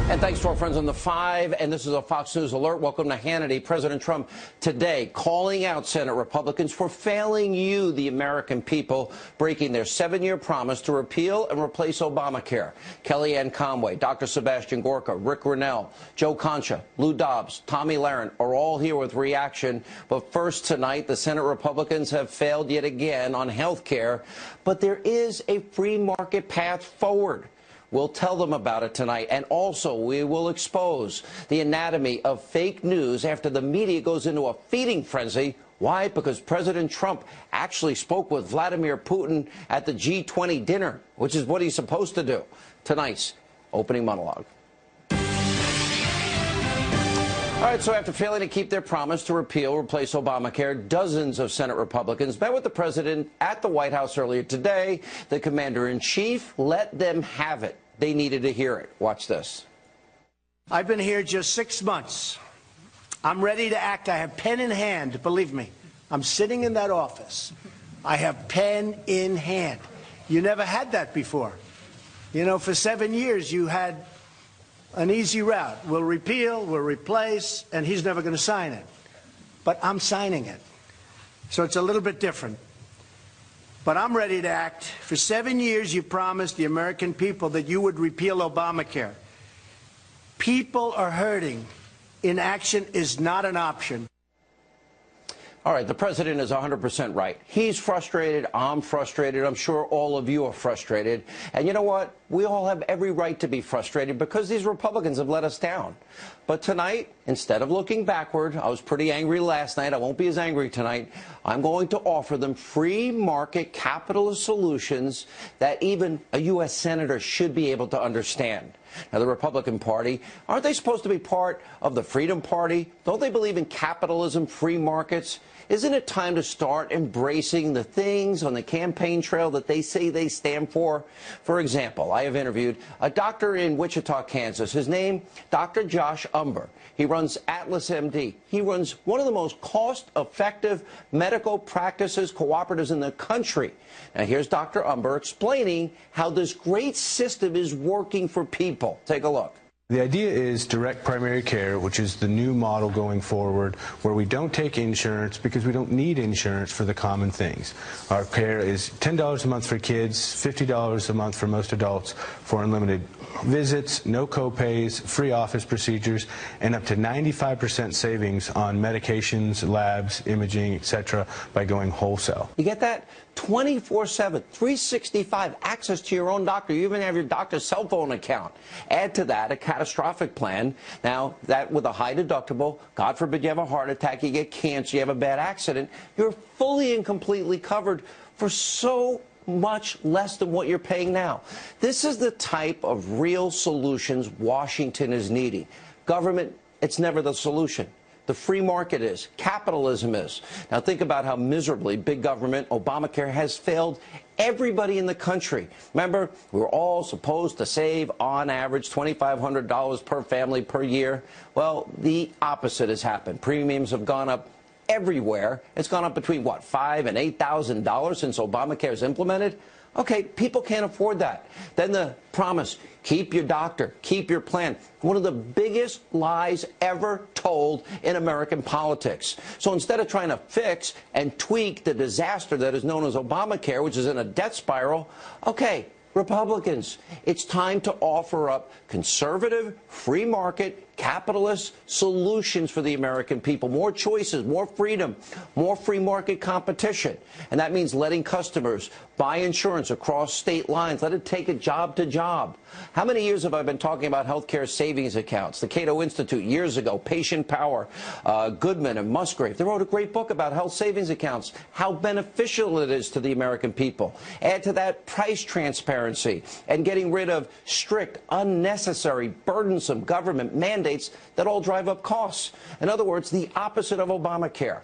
And thanks to our friends on the 5, and this is a Fox News alert. Welcome to Hannity. President Trump today calling out Senate Republicans for failing you, the American people, breaking their 7-year promise to repeal and replace Obamacare. Kellyanne Conway, Dr. Sebastian Gorka, Rick Grinnell, Joe Concha, Lou Dobbs, Tommy Lahren are all here with reaction. But first tonight, the Senate Republicans have failed yet again on health care. But there is a free market path forward. We'll tell them about it tonight, and also we will expose the anatomy of fake news after the media goes into a feeding frenzy. Why? Because President Trump actually spoke with Vladimir Putin at the G20 dinner, which is what he's supposed to do. Tonight's opening monologue. All right, so after failing to keep their promise to repeal, replace Obamacare, dozens of Senate Republicans met with the president at the White House earlier today. The commander-in-chief let them have it. They needed to hear it. Watch this. I've been here just 6 months. I'm ready to act. I have pen in hand. Believe me, I'm sitting in that office. I have pen in hand. You never had that before. You know, for 7 years, you had an easy route. We'll repeal, we'll replace, and he's never going to sign it. But I'm signing it. So it's a little bit different. But I'm ready to act. For 7 years, you promised the American people that you would repeal Obamacare. People are hurting. Inaction is not an option. All right, the president is 100% right. He's frustrated. I'm frustrated. I'm sure all of you are frustrated. And you know what? We all have every right to be frustrated because these Republicans have let us down. But tonight, instead of looking backward, I was pretty angry last night. I won't be as angry tonight. I'm going to offer them free market capitalist solutions that even a U.S. senator should be able to understand. Now, the Republican Party, aren't they supposed to be part of the Freedom Party? Don't they believe in capitalism, free markets? Isn't it time to start embracing the things on the campaign trail that they say they stand for? For example, I have interviewed a doctor in Wichita, Kansas. His name, Dr. Josh Umber. He runs Atlas MD. He runs one of the most cost-effective medical practices cooperatives in the country. Now, here's Dr. Umber explaining how this great system is working for people. Take a look. The idea is direct primary care, which is the new model going forward, where we don't take insurance because we don't need insurance for the common things. Our care is $10 a month for kids, $50 a month for most adults for unlimited visits, no co-pays, free office procedures, and up to 95% savings on medications, labs, imaging, etc. by going wholesale. You get that? 24/7, 365, access to your own doctor. You even have your doctor's cell phone account. Add to that a catastrophic plan. Now, that with a high deductible, God forbid you have a heart attack, you get cancer, you have a bad accident, you're fully and completely covered for so much less than what you're paying now. This is the type of real solutions Washington is needing. Government, it's never the solution. The free market is. Capitalism is. Now think about how miserably big government, Obamacare, has failed everybody in the country. Remember, we were all supposed to save, on average, $2,500 per family per year. Well, the opposite has happened. Premiums have gone up everywhere. It's gone up between, what, $5,000 and $8,000 since Obamacare is implemented? Okay, people can't afford that. Then the promise, keep your doctor, keep your plan. One of the biggest lies ever told in American politics. So instead of trying to fix and tweak the disaster that is known as Obamacare, which is in a death spiral, okay, Republicans, it's time to offer up conservative, free market, capitalist solutions for the American people. More choices, more freedom, more free market competition. And that means letting customers buy insurance across state lines. Let it take it job to job. How many years have I been talking about healthcare savings accounts? The Cato Institute years ago, Patient Power, Goodman and Musgrave. They wrote a great book about health savings accounts, how beneficial it is to the American people. Add to that price transparency and getting rid of strict, unnecessary, burdensome government mandates that all drive up costs. In other words, the opposite of Obamacare.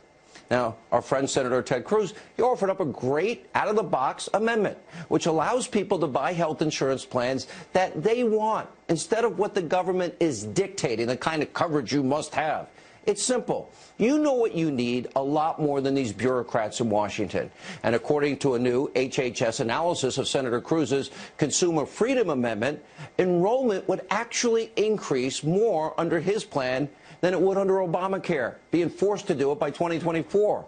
Now, our friend Senator Ted Cruz, he offered up a great out-of-the-box amendment, which allows people to buy health insurance plans that they want instead of what the government is dictating, the kind of coverage you must have. It's simple. You know what you need a lot more than these bureaucrats in Washington. And according to a new HHS analysis of Senator Cruz's Consumer Freedom Amendment, enrollment would actually increase more under his plan than it would under Obamacare, being forced to do it by 2024.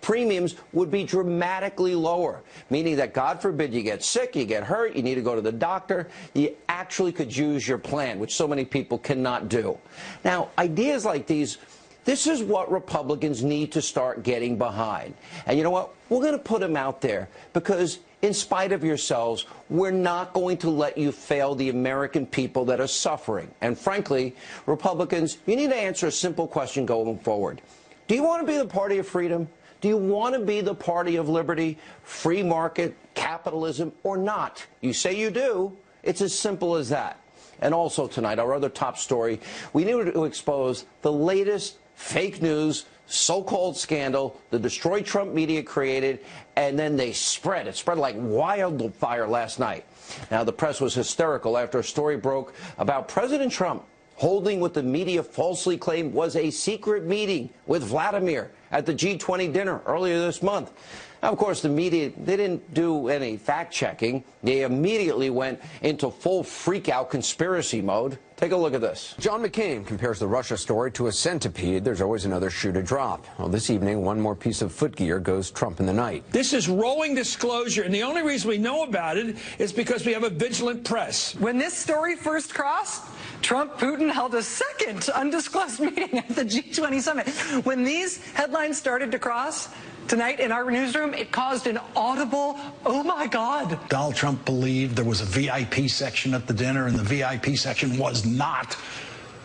Premiums would be dramatically lower, meaning that, God forbid, you get sick, you get hurt, you need to go to the doctor, you actually could use your plan, which so many people cannot do. Now, ideas like these, this is what Republicans need to start getting behind. And you know what? We're going to put them out there because, in spite of yourselves, we're not going to let you fail the American people that are suffering. And frankly, Republicans, you need to answer a simple question going forward. Do you want to be the party of freedom? Do you want to be the party of liberty, free market, capitalism, or not? You say you do. It's as simple as that. And also tonight, our other top story, we need to expose the latest fake news, so-called scandal the Destroy Trump media created, and then they spread. It spread like wildfire last night. Now, the press was hysterical after a story broke about President Trump holding what the media falsely claimed was a secret meeting with Vladimir at the G20 dinner earlier this month. Now, of course, the media, they didn't do any fact-checking. They immediately went into full freak-out conspiracy mode. Take a look at this. John McCain compares the Russia story to a centipede. There's always another shoe to drop. Well, this evening, one more piece of footgear goes Trump in the night. This is rolling disclosure, and the only reason we know about it is because we have a vigilant press. When this story first crossed, Trump Putin held a second undisclosed meeting at the G20 summit. When these headlines started to cross tonight in our newsroom, it caused an audible, oh my God. Donald Trump believed there was a VIP section at the dinner, and the VIP section was not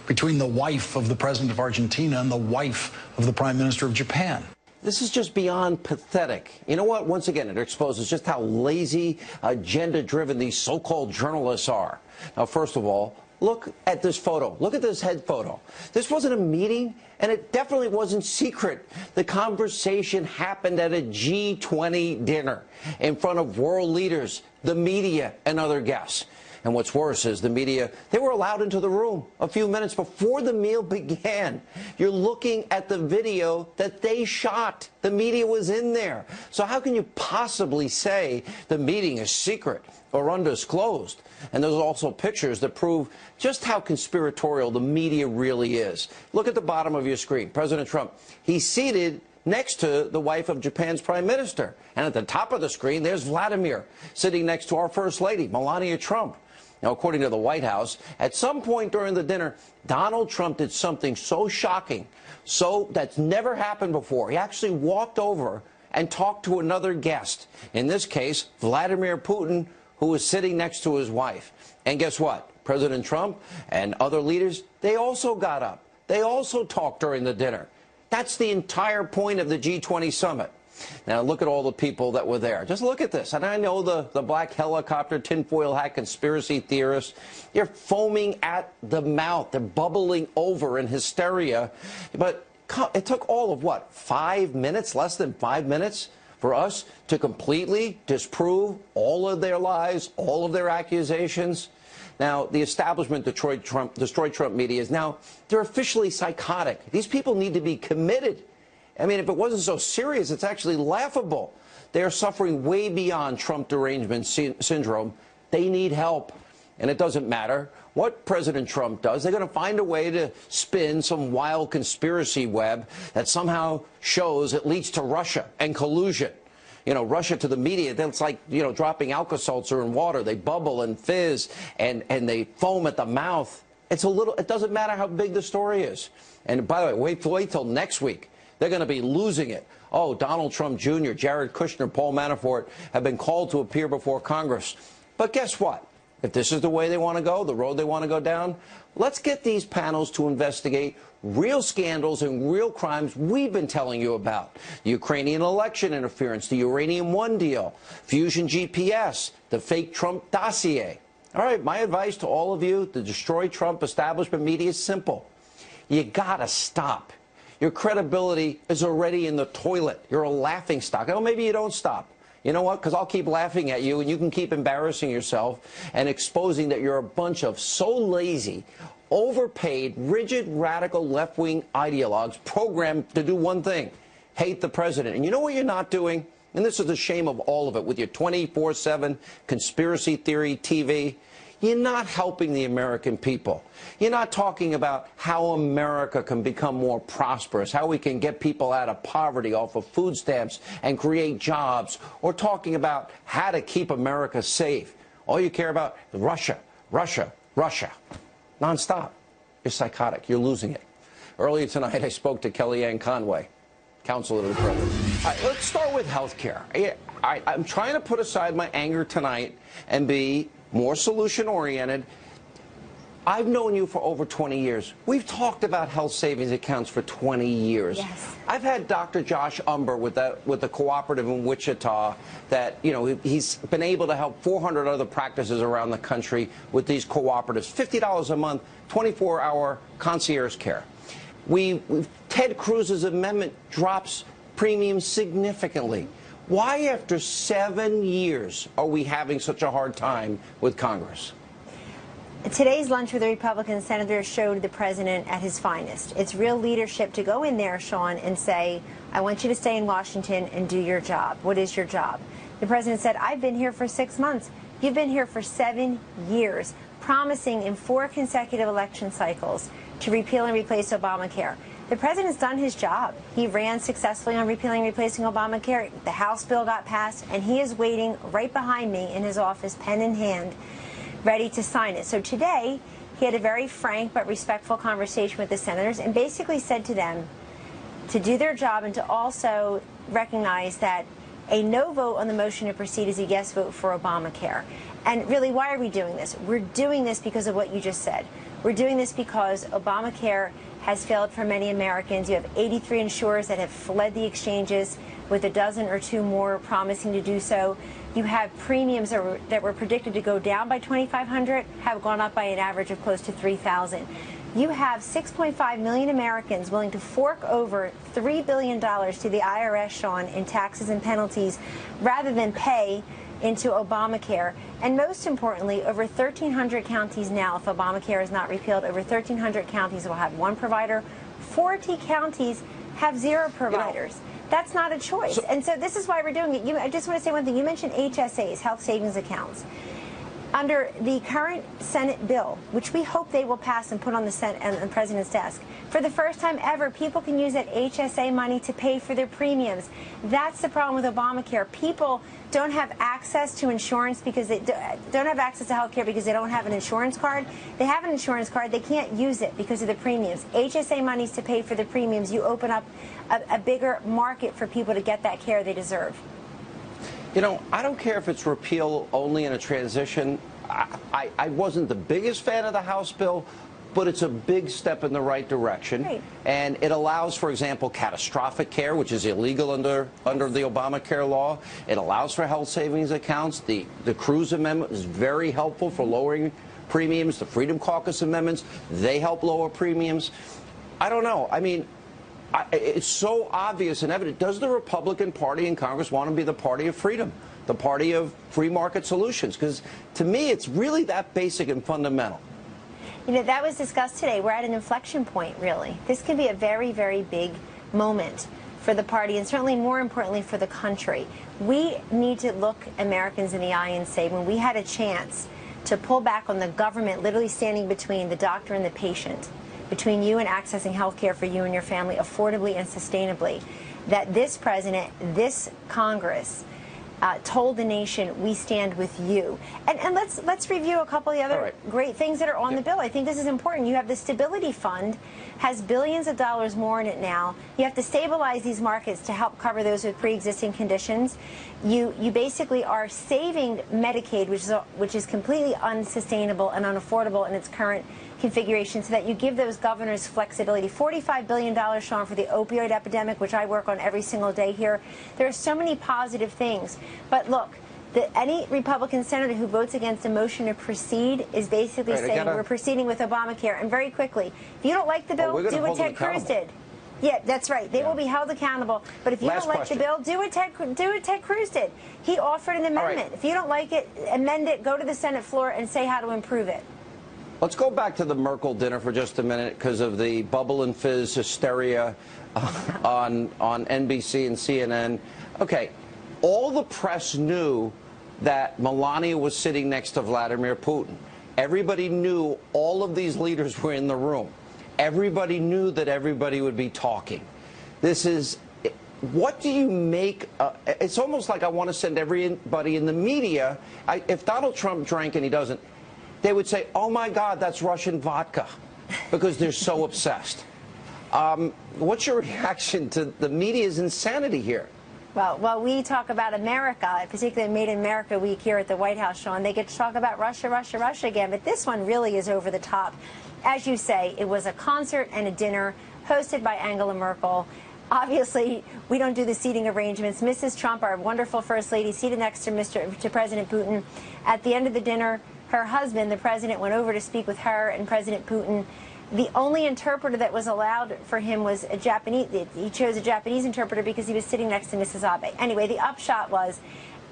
between the wife of the president of Argentina and the wife of the prime minister of Japan. This is just beyond pathetic. You know what? Once again, it exposes just how lazy, agenda-driven these so-called journalists are. Now, first of all, look at this photo. Look at this head photo. This wasn't a meeting, and it definitely wasn't secret. The conversation happened at a G20 dinner in front of world leaders, the media, and other guests. And what's worse is the media, they were allowed into the room a few minutes before the meal began. You're looking at the video that they shot. The media was in there. So how can you possibly say the meeting is secret or undisclosed? And there's also pictures that prove just how conspiratorial the media really is. Look at the bottom of your screen. President Trump, he's seated next to the wife of Japan's prime minister. And at the top of the screen, there's Vladimir sitting next to our first lady, Melania Trump. Now, according to the White House, at some point during the dinner, Donald Trump did something so shocking, that's never happened before. He actually walked over and talked to another guest. In this case, Vladimir Putin, who was sitting next to his wife. And guess what? President Trump and other leaders, they also got up. They also talked during the dinner. That's the entire point of the G20 summit. Now, look at all the people that were there. Just look at this. And I know the black helicopter, tinfoil hat conspiracy theorists, they're foaming at the mouth. They're bubbling over in hysteria. But it took all of, what, 5 minutes, less than 5 minutes, for us to completely disprove all of their lies, all of their accusations. Now, the establishment Destroy Trump media is now, they're officially psychotic. These people need to be committed. I mean, if it wasn't so serious, it's actually laughable. They are suffering way beyond Trump derangement syndrome. They need help. And it doesn't matter what President Trump does. They're going to find a way to spin some wild conspiracy web that somehow shows it leads to Russia and collusion. You know, Russia to the media, that's like, you know, dropping Alka-Seltzer in water. They bubble and fizz and they foam at the mouth. It doesn't matter how big the story is. And by the way, wait till next week. They're going to be losing it. Oh, Donald Trump Jr., Jared Kushner, Paul Manafort have been called to appear before Congress. But guess what? If this is the way they want to go, the road they want to go down, let's get these panels to investigate real scandals and real crimes we've been telling you about. The Ukrainian election interference, the Uranium One deal, Fusion GPS, the fake Trump dossier. All right, my advice to all of you, the Destroy Trump establishment media, is simple. You got to stop. Your credibility is already in the toilet. You're a laughingstock. Oh, maybe you don't stop. You know what? Because I'll keep laughing at you, and you can keep embarrassing yourself and exposing that you're a bunch of so lazy, overpaid, rigid, radical left-wing ideologues programmed to do one thing: hate the president. And you know what you're not doing? And this is the shame of all of it, with your 24/7 conspiracy theory TV. You're not helping the American people. You're not talking about how America can become more prosperous, how we can get people out of poverty off of food stamps and create jobs, or talking about how to keep America safe. All you care about is Russia, Russia, Russia. Nonstop. You're psychotic. You're losing it. Earlier tonight, I spoke to Kellyanne Conway, counselor to the president. All right, let's start with health care. I'm trying to put aside my anger tonight and be more solution-oriented. I've known you for over 20 years. We've talked about health savings accounts for 20 years. Yes. I've had Dr. Josh Umber with the cooperative in Wichita that, you know, he's been able to help 400 other practices around the country with these cooperatives. $50 a month, 24-hour concierge care. Ted Cruz's amendment drops premiums significantly. Why, after 7 years, are we having such a hard time with Congress? Today's lunch with the Republican senators showed the president at his finest. It's real leadership to go in there, Sean, and say, I want you to stay in Washington and do your job. What is your job? The president said, I've been here for 6 months. You've been here for 7 years, promising in 4 consecutive election cycles to repeal and replace Obamacare. The president's done his job. He ran successfully on repealing and replacing Obamacare. The House bill got passed, and he is waiting right behind me in his office, pen in hand, ready to sign it. So today, he had a very frank but respectful conversation with the senators and basically said to them to do their job and to also recognize that a no vote on the motion to proceed is a yes vote for Obamacare. And really, why are we doing this? We're doing this because of what you just said. We're doing this because Obamacare has failed for many Americans. You have 83 insurers that have fled the exchanges, with a dozen or two more promising to do so. You have premiums that were predicted to go down by $2,500 have gone up by an average of close to $3,000. You have 6.5 million Americans willing to fork over $3 billion to the IRS, Sean, in taxes and penalties rather than pay into Obamacare. And most importantly, over 1,300 counties now, if Obamacare is not repealed, over 1,300 counties will have one provider. 40 counties have 0 providers. That's not a choice. And so this is why we're doing it. I just want to say one thing. You mentioned HSAs, health savings accounts. Under the current Senate bill, which we hope they will pass and put on the Senate and the president's desk, for the first time ever, people can use that HSA money to pay for their premiums. That's the problem with Obamacare. People don't have access to insurance because they don't have access to health care because they don't have an insurance card. They have an insurance card. They can't use it because of the premiums. HSA money is to pay for the premiums. You open up a bigger market for people to get that care they deserve. You know, I don't care if it's repeal only in a transition. I wasn't the biggest fan of the House bill, but it's a big step in the right direction. Right. And it allows, for example, catastrophic care, which is illegal under the Obamacare law. It allows for health savings accounts. The Cruz Amendment is very helpful for lowering premiums. The Freedom Caucus amendments, they help lower premiums. I don't know. I mean, it's so obvious and evident. Does the Republican Party in Congress want to be the party of freedom, the party of free market solutions? Because to me, it's really that basic and fundamental. You know, that was discussed today. We're at an inflection point, really. This could be a very, very big moment for the party and certainly more importantly for the country. We need to look Americans in the eye and say, when we had a chance to pull back on the government literally standing between the doctor and the patient, between you and accessing health care for you and your family affordably and sustainably, that this president, this Congress, told the nation, we stand with you. And let's review a couple of the other great things that are on the bill. I think this is important. You have the Stability Fund, has billions of dollars more in it now. You have to stabilize these markets to help cover those with pre-existing conditions. You basically are saving Medicaid, which is completely unsustainable and unaffordable in its current configuration, so that you give those governors flexibility. $45 billion, Sean, for the opioid epidemic, which I work on every single day here. There are so many positive things. But look, any Republican senator who votes against a motion to proceed is basically saying we're proceeding with Obamacare. And very quickly, if you don't like the bill, do what Ted Cruz did. Yeah, that's right. They will be held accountable. But if you Last don't like question. the bill, do what Ted Cruz did. He offered an amendment. Right. If you don't like it, amend it, go to the Senate floor and say how to improve it. Let's go back to the Merkel dinner for just a minute because of the bubble and fizz hysteria on NBC and CNN. Okay, all the press knew that Melania was sitting next to Vladimir Putin. Everybody knew all of these leaders were in the room. Everybody knew that everybody would be talking. This is, what do you make? It's almost like I want to send everybody in the media. If Donald Trump drank and he doesn't, they would say, oh my God, that's Russian vodka, because they're so obsessed. What's your reaction to the media's insanity here? Well, we talk about America, particularly Made in America Week here at the White House, Sean. They get to talk about Russia, Russia, Russia again. But this one really is over the top. As you say, it was a concert and a dinner hosted by Angela Merkel. Obviously, we don't do the seating arrangements. Mrs. Trump, our wonderful First Lady, seated next to President Putin. At the end of the dinner, her husband, the president, went over to speak with her and President Putin. The only interpreter that was allowed for him was a Japanese. He chose a Japanese interpreter because he was sitting next to Mrs. Abe. Anyway, the upshot was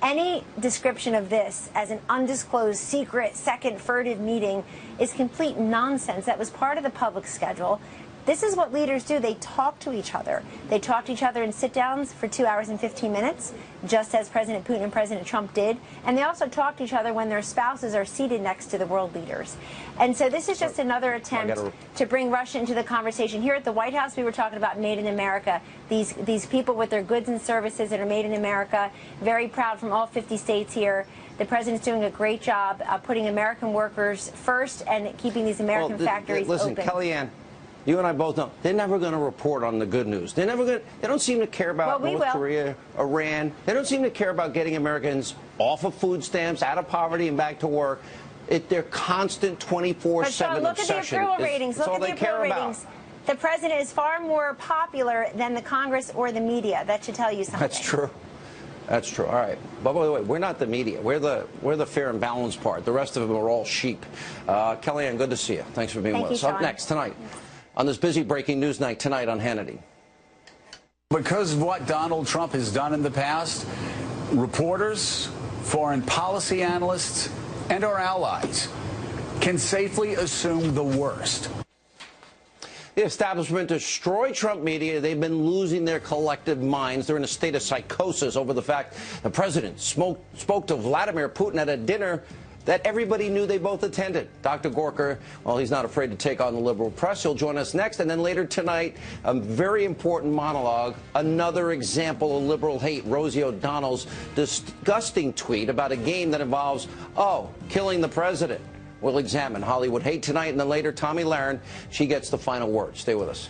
any description of this as an undisclosed, secret, second, furtive meeting is complete nonsense. That was part of the public schedule. This is what leaders do. They talk to each other. They talk to each other in sit-downs for 2 hours and 15 minutes, just as President Putin and President Trump did. And they also talk to each other when their spouses are seated next to the world leaders. And so this is just another attempt to bring Russia into the conversation. Here at the White House, we were talking about Made in America. These people with their goods and services that are made in America, very proud from all 50 states here. The president's doing a great job putting American workers first and keeping these American factories listen, open. Kellyanne, you and I both know they're never going to report on the good news. They're never going. They don't seem to care about North Korea, Iran. They don't seem to care about getting Americans off of food stamps, out of poverty, and back to work. Their constant 24/7 obsession. Look at the approval ratings. Look at the approval ratings. The president is far more popular than the Congress or the media. That should tell you something. That's true. That's true. All right. But by the way, we're not the media. We're the fair and balanced part. The rest of them are all sheep. Kellyanne, good to see you. Thanks for being with us. Up next tonight on this busy breaking news night tonight on Hannity. Because of what Donald Trump has done in the past, reporters, foreign policy analysts, and our allies can safely assume the worst. The establishment destroyed Trump media. They've been losing their collective minds. They're in a state of psychosis over the fact the president spoke to Vladimir Putin at a dinner that everybody knew they both attended. Dr. Gorka, well, he's not afraid to take on the liberal press. He'll join us next. And then later tonight, a very important monologue, another example of liberal hate, Rosie O'Donnell's disgusting tweet about a game that involves, killing the president. We'll examine Hollywood hate tonight. And then later, Tommy Lahren, she gets the final word. Stay with us.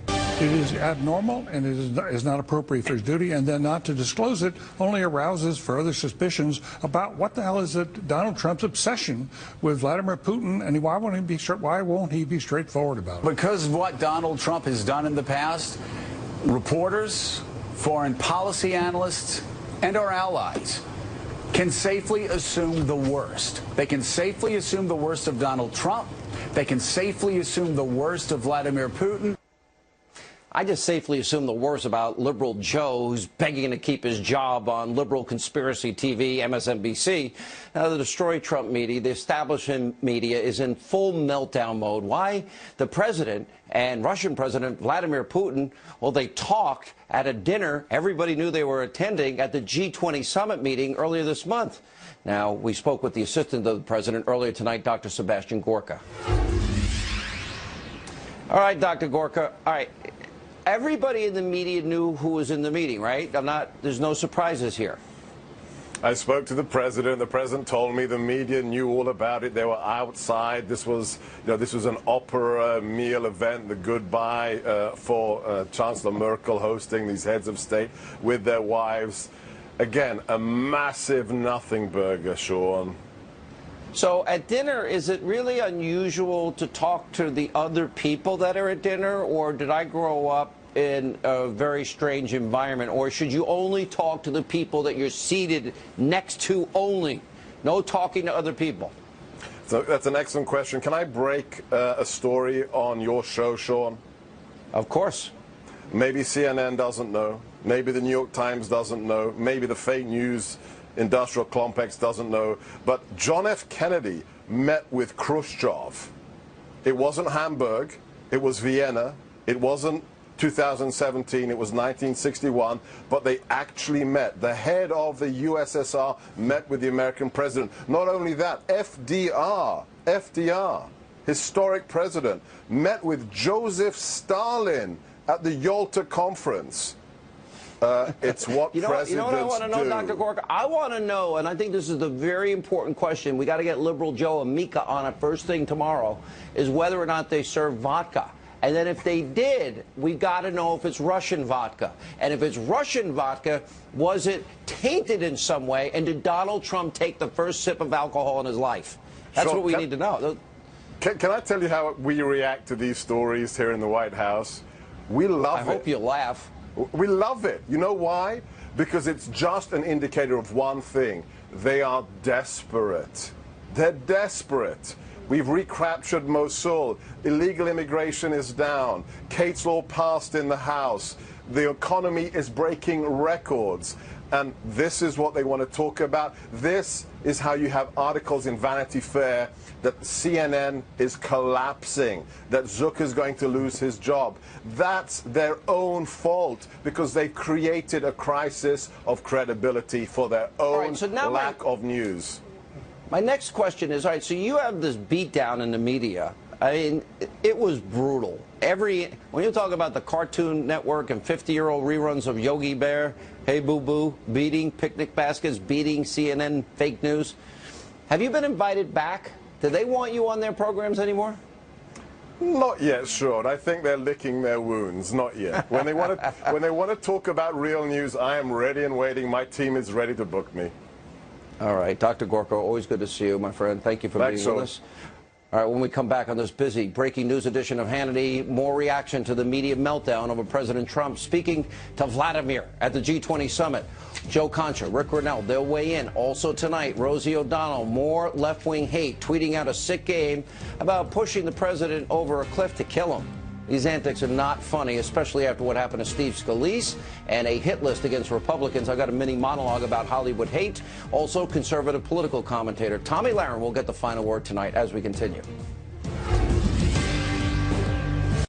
It is abnormal and it is not appropriate for his duty, and then not to disclose it only arouses further suspicions about what the hell is Donald Trump's obsession with Vladimir Putin, and why won't he be straightforward about it? Because of what Donald Trump has done in the past, reporters, foreign policy analysts, and our allies can safely assume the worst. They can safely assume the worst of Donald Trump. They can safely assume the worst of Vladimir Putin. I just safely assume the worst about liberal Joe, who's begging to keep his job on liberal conspiracy TV, MSNBC. Now, the destroyed Trump media, the establishment media, is in full meltdown mode. Why? The president and Russian President Vladimir Putin, well, they talked at a dinner everybody knew they were attending at the G20 summit meeting earlier this month. Now, we spoke with the assistant of the president earlier tonight, Dr. Sebastian Gorka. All right, Dr. Gorka. All right. Everybody in the media knew who was in the meeting, right? There's no surprises here. I spoke to the president. The president told me the media knew all about it. They were outside. This was an opera meal event, the goodbye for Chancellor Merkel hosting these heads of state with their wives. Again, a massive nothing burger, Sean. So at dinner, is it really unusual to talk to the other people that are at dinner, or did I grow up in a very strange environment, or should you only talk to the people that you're seated next to only? No talking to other people? So that's an excellent question. Can I break a story on your show, Sean? Of course. Maybe CNN doesn't know. Maybe the New York Times doesn't know. Maybe the fake news industrial complex doesn't know. But John F. Kennedy met with Khrushchev. It wasn't Hamburg. It was Vienna. It wasn't 2017. It was 1961. But they actually met. The head of the USSR met with the American president. Not only that, FDR, historic president, met with Joseph Stalin at the Yalta Conference. It's what presidents do. You know what I want to know, Dr. Gorka? I want to know, and I think this is the very important question. We got to get Liberal Joe and Mika on it first thing tomorrow, is whether or not they serve vodka. And then if they did, we got to know if it's Russian vodka. And if it's Russian vodka, was it tainted in some way? And did Donald Trump take the first sip of alcohol in his life? That's what we need to know. Can I tell you how we react to these stories here in the White House? We love it. I hope you laugh. We love it. You know why? Because it's just an indicator of one thing. They are desperate. They're desperate. We've recaptured Mosul. Illegal immigration is down. Kate's Law passed in the House. The economy is breaking records. And this is what they want to talk about. This is how you have articles in Vanity Fair that CNN is collapsing, that Zucker is going to lose his job. That's their own fault because they created a crisis of credibility for their own lack of news. My next question is, all right, so you have this beatdown in the media. I mean, it was brutal. When you talk about the Cartoon Network and 50-year-old reruns of Yogi Bear, Hey Boo Boo, beating picnic baskets, beating CNN fake news, have you been invited back? Do they want you on their programs anymore? Not yet, Sean. I think they're licking their wounds. Not yet. When they want to talk about real news, I am ready and waiting. My team is ready to book me. All right, Dr. Gorka, always good to see you, my friend. Thank you for being with us. All right, when we come back on this busy breaking news edition of Hannity, more reaction to the media meltdown over President Trump speaking to Vladimir at the G20 summit. Joe Concha, Rick Grinnell, they'll weigh in. Also tonight, Rosie O'Donnell, more left-wing hate, tweeting out a sick game about pushing the president over a cliff to kill him. These antics are not funny, especially after what happened to Steve Scalise and a hit list against Republicans. I've got a mini monologue about Hollywood hate. Also, conservative political commentator Tommy Lahren will get the final word tonight as we continue.